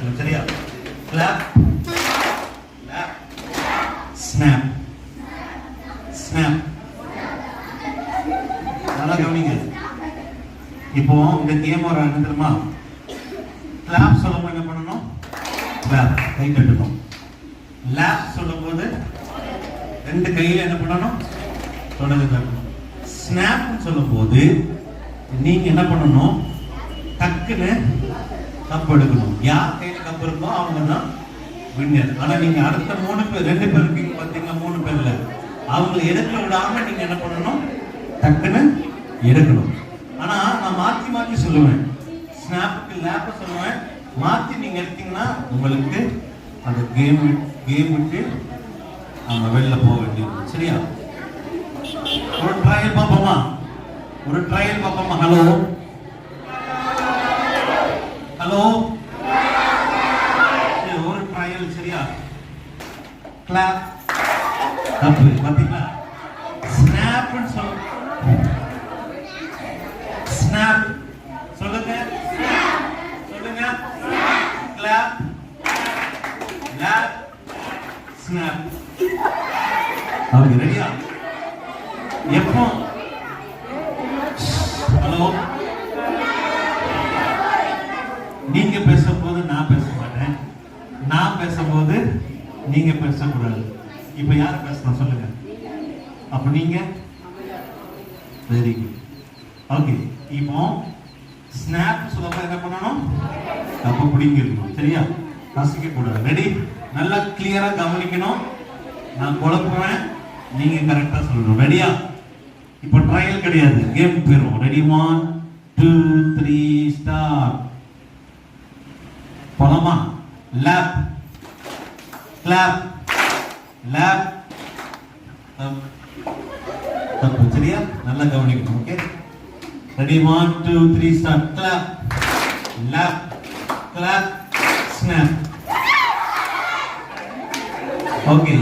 இருக்கணும். சரியா? clap, clap, snap, snap. நல்லா கவனிங்க. இப்போ இந்த கேம் ஒரு என்ன தெரியுமா? கிளாப் சொல்லும்போது என்ன பண்ணணும்? கிளாப் கை தட்டணும். லேப் சொல்லும்போது ரெண்டு கையில என்ன பண்ணணும்? தொடர்ந்து தட்டணும். ஸ்னாப் சொல்லும்போது நீங்க என்ன பண்ணணும்? டக்குன்னு கப் எடுக்கணும். யார் கையில கப் இருக்கோ அவங்க தான் வின்னர். ஆனா நீங்க அடுத்த 3 பேர் 2 பேர் இருக்கீங்க பாத்தீங்கன்னா 3 பேர்ல அவங்களை எடுக்க விடாம நீங்க என்ன பண்ணணும்? டக்குன்னு எடுக்கணும். ஆனா நான் மாத்தி மாத்தி சொல்லுவேன். ஸ்னாப்புக்கு லேப்ப சொல்லுவேன். மாத்தி நீங்க எடுத்தீங்கன்னா உங்களுக்கு அந்த கேம் விட்டு நம்ம வெளில போக வேண்டியது. சரியா? ஒரு ட்ரையல் பார்ப்போமா? ஹலோ ஹலோ, ஒரு ட்ரையல். சரியா? கிளாப் தப்பு பாத்தீங்களா? ஸ்னாப் சொல்லுங்க. ஸ்னாப் சொல்லுங்க. Clap, lab, snap. ஓகே, ரெடியா? எப்போ ஹலோ நீங்க பேசும்போது நான் பேச மாட்டேன், நான் பேசும்போது நீங்க பேசக்கூடாது. இப்ப யார் பேசணும் சொல்லுங்க. அப்ப நீங்க வெரி குட். ஓகே, இப்போ ஸ்னாப் சொல்லும்போது என்ன பண்ணணும்? அப்ப பிடிங்கிருக்கணும். சரியா? கசிக்க கூடாது. ரெடி? நல்லா கிளியரா கவனிக்கணும். நான் குழப்புவேன், நீங்க கரெக்டா சொல்லணும். ரெடியா? இப்போ ட்ரையல் கிடையாது, கேம் போயிரும். ரெடி? 1 2 3 ஸ்டார்ட். போலாமா? Lap, clap, lap. தப்பு. சரியா? நல்லா கவனிக்கணும். Okay, ready? 1 2 3 start. Clap, lap, clap, snap. Okay.